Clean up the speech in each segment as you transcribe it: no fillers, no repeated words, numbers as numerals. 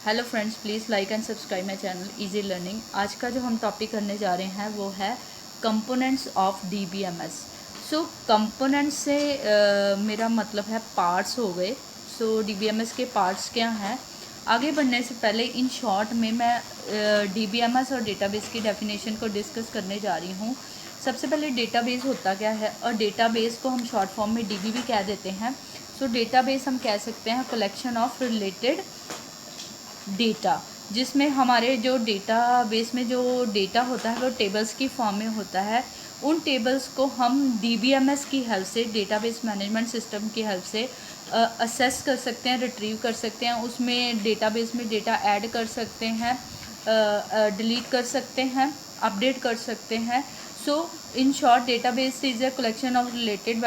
Hello friends, please like and subscribe my channel easy learning. आज का जो हम टॉपिक करने जा रहे हैं वो है components of DBMS. So components से मेरा मतलब है पार्ट्स हो गए। सो डीबीएमएस के पार्ट्स क्या हैं, आगे बढ़ने से पहले इन शॉर्ट में मैं डीबीएमएस और डेटाबेस की डेफिनेशन को डिस्कस करने जा रही हूँ। सबसे पहले डेटाबेस होता क्या है, और डेटाबेस को हम शॉर्ट फॉर्म में डीबी भी कह देते हैं। सो डेटाबेस हम कह सकते हैं कलेक्शन ऑफ रिलेटेड डेटा, जिसमें हमारे जो डेटाबेस में जो डेटा होता है वो टेबल्स की फॉर्म में होता है। उन टेबल्स को हम डीबीएमएस की हेल्प से, डेटाबेस मैनेजमेंट सिस्टम की हेल्प से असेस कर सकते हैं, रिट्रीव कर सकते हैं। उसमें डेटाबेस में डेटा ऐड कर सकते हैं, डिलीट कर सकते हैं, अपडेट कर सकते हैं। So in short database is a collection of related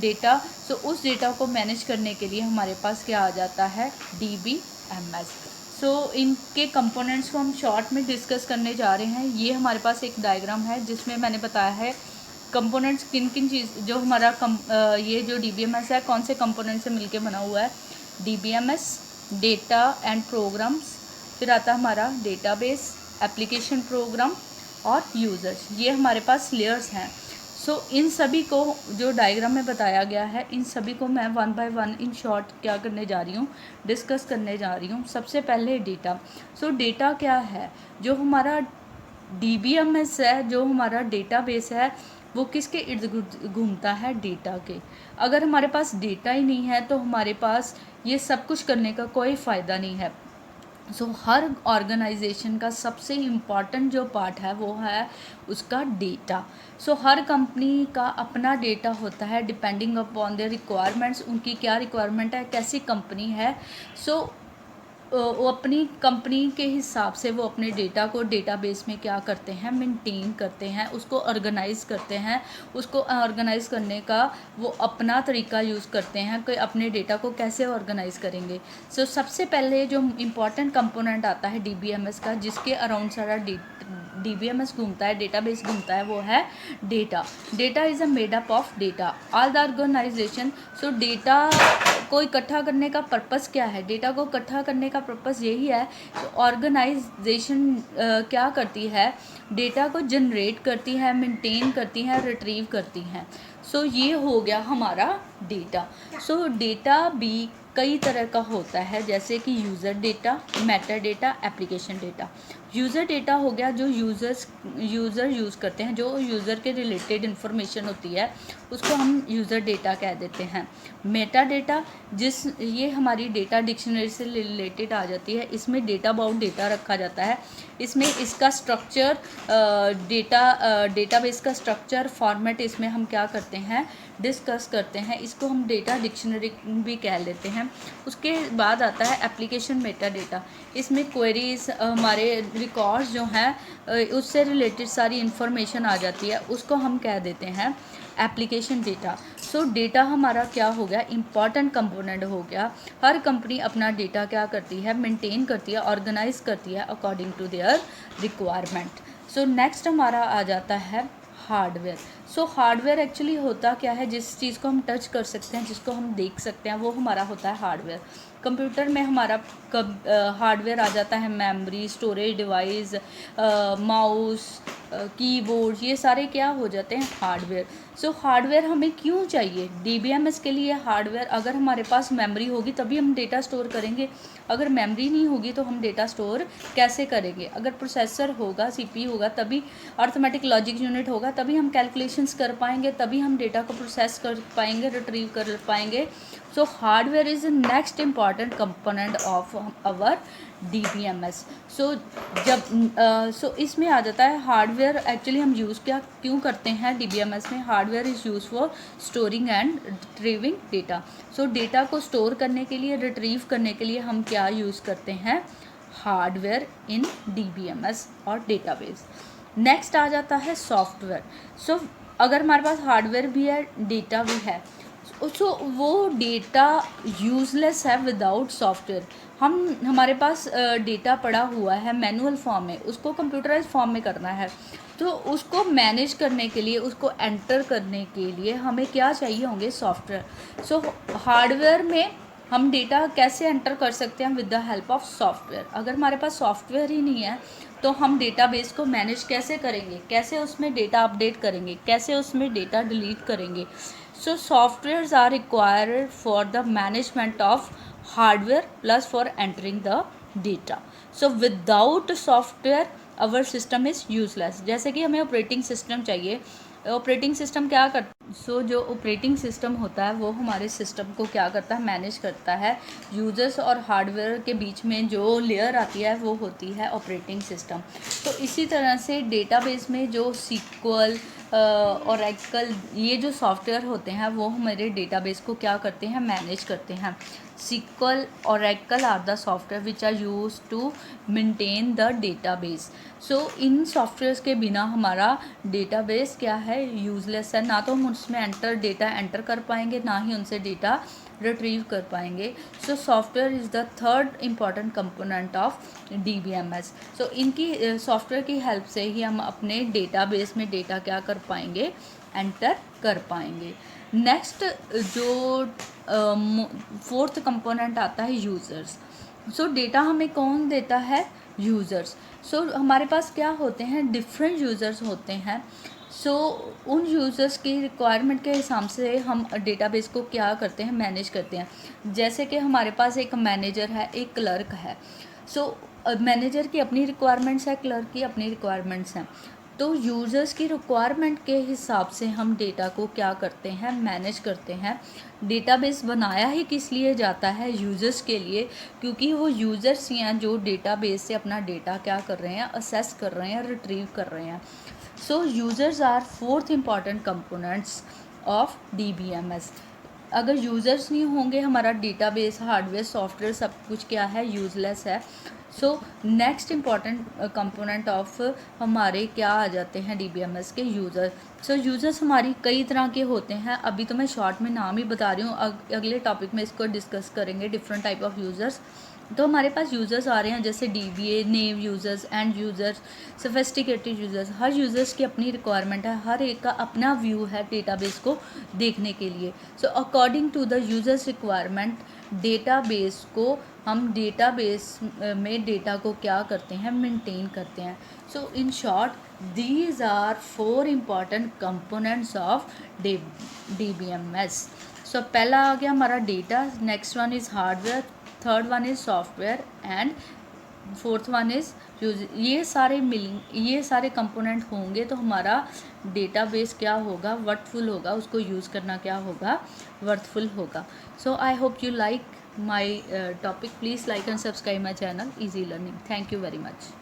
data. So उस डेटा को मैनेज करने के लिए हमारे पास क्या आ जाता है, डीबीएमएस। सो इनके कंपोनेंट्स को हम शॉर्ट में डिस्कस करने जा रहे हैं। ये हमारे पास एक डायग्राम है जिसमें मैंने बताया है कंपोनेंट्स किन किन चीज़, जो हमारा ये जो डीबीएमएस है कौन से कंपोनेंट से मिलके बना हुआ है। डीबीएमएस, डेटा एंड प्रोग्राम्स, फिर आता है हमारा डेटाबेस, एप्लीकेशन प्रोग्राम और यूज़र्स। ये हमारे पास लेयर्स हैं। सो इन सभी को जो डायग्राम में बताया गया है, इन सभी को मैं one by one in short क्या करने जा रही हूँ, डिस्कस करने जा रही हूँ। सबसे पहले डेटा। सो डेटा क्या है, जो हमारा डीबीएमएस है, जो हमारा डेटाबेस है, वो किसके इर्द गिर्द घूमता है, डेटा के। अगर हमारे पास डेटा ही नहीं है तो हमारे पास ये सब कुछ करने का कोई फ़ायदा नहीं है। सो हर ऑर्गेनाइजेशन का सबसे इम्पॉर्टेंट जो पार्ट है वो है उसका डेटा। सो हर कंपनी का अपना डेटा होता है, डिपेंडिंग अपॉन देयर रिक्वायरमेंट्स। उनकी क्या रिक्वायरमेंट है, कैसी कंपनी है। सो वो अपनी कंपनी के हिसाब से वो अपने डेटा को डेटाबेस में क्या करते हैं, मेंटेन करते हैं, उसको ऑर्गेनाइज करते हैं। उसको ऑर्गेनाइज करने का वो अपना तरीका यूज़ करते हैं कि अपने डेटा को कैसे ऑर्गेनाइज करेंगे। सो सबसे पहले जो इम्पॉर्टेंट कंपोनेंट आता है डीबीएमएस का, जिसके अराउंड सारा डीबीएमएस घूमता है, डेटाबेस घूमता है, वो है data. Data is a made up of data all the organisation. So data को इकट्ठा करने का पर्पस क्या है, डेटा को इकट्ठा करने का पर्पस यही है कि ऑर्गेनाइजेशन क्या करती है, डेटा को जनरेट करती है, मेंटेन करती है, रिट्रीव करती हैं। सो ये हो गया हमारा डेटा। सो डेटा भी कई तरह का होता है, जैसे कि user data, Meta data, application data. User data हो गया जो यूज़र यूज़ करते हैं, जो यूज़र के रिलेटेड इन्फॉर्मेशन होती है, उसको हम यूज़र डेटा कह देते हैं। मेटा डेटा, ये हमारी डेटा डिक्शनरी से रिलेटेड आ जाती है। इसमें डेटा अबाउट डेटा रखा जाता है। इसमें इसका स्ट्रक्चर, डेटाबेस का स्ट्रक्चर, फॉर्मेट, इसमें हम क्या करते हैं, डिस्कस करते हैं। इसको हम डेटा डिक्शनरी भी कह लेते हैं। उसके बाद आता है एप्लीकेशन मेटा डेटा। इसमें क्वेरीज, हमारे रिकॉर्ड्स जो हैं, उससे रिलेटेड सारी इन्फॉर्मेशन आ जाती है, उसको हम कह देते हैं एप्लीकेशन डेटा। सो डेटा हमारा क्या हो गया, इम्पॉर्टेंट कंपोनेंट हो गया। हर कंपनी अपना डेटा क्या करती है, मेंटेन करती है, ऑर्गेनाइज करती है according to their requirement. So next हमारा आ जाता है हार्डवेयर। सो हार्डवेयर एक्चुअली होता क्या है, जिस चीज़ को हम टच कर सकते हैं, जिसको हम देख सकते हैं, वो हमारा होता है हार्डवेयर। कंप्यूटर में हमारा हार्डवेयर आ जाता है memory, storage device, mouse, keyboard, ये सारे क्या हो जाते हैं, हार्डवेयर। सो हार्डवेयर हमें क्यों चाहिए डीबीएमएस के लिए हार्डवेयर? अगर हमारे पास मेमोरी होगी तभी हम डेटा स्टोर करेंगे। अगर मेमोरी नहीं होगी तो हम डेटा स्टोर कैसे करेंगे? अगर प्रोसेसर होगा, सीपीयू होगा, तभी अर्थमेटिक लॉजिक यूनिट होगा, तभी हम कैलकुलेशंस कर पाएंगे, तभी हम डेटा को प्रोसेस कर पाएंगे, रिट्रीव कर पाएंगे। So hardware is next important component of our DBMS. So इसमें आ जाता है हार्डवेयर। एक्चुअली हम यूज़ क्यों करते हैं डीबीएमएस में? Hardware is use for storing and retrieving data. So data को स्टोर करने के लिए, रिट्रीव करने के लिए हम क्या यूज़ करते हैं, हार्डवेयर इन डीबीएमएस और डेटाबेस। नेक्स्ट आ जाता है सॉफ्टवेयर। सो अगर हमारे पास हार्डवेयर भी है, डेटा भी है, सो वो डेटा यूज़लेस है विदाउट सॉफ्टवेयर। हमारे पास डेटा पड़ा हुआ है मैनुअल फॉर्म में, उसको कंप्यूटराइज फॉर्म में करना है, तो उसको मैनेज करने के लिए, उसको एंटर करने के लिए हमें क्या चाहिए होंगे, सॉफ्टवेयर। सो हार्डवेयर में हम डेटा कैसे एंटर कर सकते हैं with the help of software. अगर हमारे पास सॉफ्टवेयर ही नहीं है तो हम डेटाबेस को मैनेज कैसे करेंगे, कैसे उसमें डेटा अपडेट करेंगे, कैसे उसमें डेटा डिलीट करेंगे। So softwares are required for the management of hardware plus for entering the data. So without software our system is useless. जैसे कि हमें ऑपरेटिंग सिस्टम चाहिए, ऑपरेटिंग सिस्टम क्या करता है, जो ऑपरेटिंग सिस्टम होता है वो हमारे सिस्टम को क्या करता है, मैनेज करता है। यूजर्स और हार्डवेयर के बीच में जो लेयर आती है वो होती है ऑपरेटिंग सिस्टम। तो इसी तरह से डेटाबेस में जो सीक्वल ओरेकल ये जो सॉफ्टवेयर होते हैं वो हमारे डेटाबेस को क्या करते हैं, मैनेज करते हैं। SQL, Oracle are the software which are used to maintain the database. So in softwares के बिना हमारा डेटाबेस क्या है, यूजलेस है। ना तो हम उसमें डेटा एंटर कर पाएंगे, ना ही उनसे डेटा रिट्रीव कर पाएंगे। So software is the third important component of DBMS। सो इनकी सॉफ्टवेयर की हेल्प से ही हम अपने डेटाबेस में डेटा क्या कर पाएंगे, एंटर कर पाएंगे। नेक्स्ट जो फोर्थ कंपोनेंट आता है यूज़र्स। सो डेटा हमें कौन देता है, यूज़र्स। सो हमारे पास क्या होते हैं, डिफरेंट यूज़र्स होते हैं। सो उन यूज़र्स की रिक्वायरमेंट के हिसाब से हम डेटाबेस को क्या करते हैं, मैनेज करते हैं। जैसे कि हमारे पास एक मैनेजर है, एक क्लर्क है। सो मैनेजर की अपनी रिक्वायरमेंट्स है, क्लर्क की अपनी रिक्वायरमेंट्स हैं। तो यूज़र्स की रिक्वायरमेंट के हिसाब से हम डेटा को क्या करते हैं, मैनेज करते हैं। डेटाबेस बनाया ही किस लिए जाता है, यूज़र्स के लिए, क्योंकि वो यूज़र्स ही हैं जो डेटाबेस से अपना डेटा क्या कर रहे हैं, असेस कर रहे हैं, रिट्रीव कर रहे हैं। So users are fourth important components of DBMS। अगर यूज़र्स नहीं होंगे हमारा डेटाबेस, हार्डवेयर, सॉफ्टवेयर सब कुछ क्या है, यूज़लेस है। So next important component of हमारे क्या आ जाते हैं DBMS के, यूज़र। सो यूज़र्स हमारी कई तरह के होते हैं। अभी तो मैं शॉर्ट में नाम ही बता रही हूँ, अगले टॉपिक में इसको डिस्कस करेंगे, डिफरेंट टाइप ऑफ यूज़र्स। तो हमारे पास यूज़र्स आ रहे हैं जैसे DBA, नेव users, end users, sophisticated users. हर यूज़र्स की अपनी रिक्वायरमेंट है, हर एक का अपना व्यू है डेटाबेस को देखने के लिए। So according to the users requirement database को हम डेटाबेस में डेटा को क्या करते हैं, मेंटेन करते हैं। So in short these are four important components of DBMS। So पहला आ गया हमारा data, next one is hardware, third one is software, and fourth one is use. ये सारे कंपोनेंट होंगे तो हमारा डेटाबेस क्या होगा, वर्थफुल होगा, उसको यूज़ करना क्या होगा, वर्थफुल होगा। So I hope you like my topic. Please like and subscribe my channel Easy Learning. Thank you very much.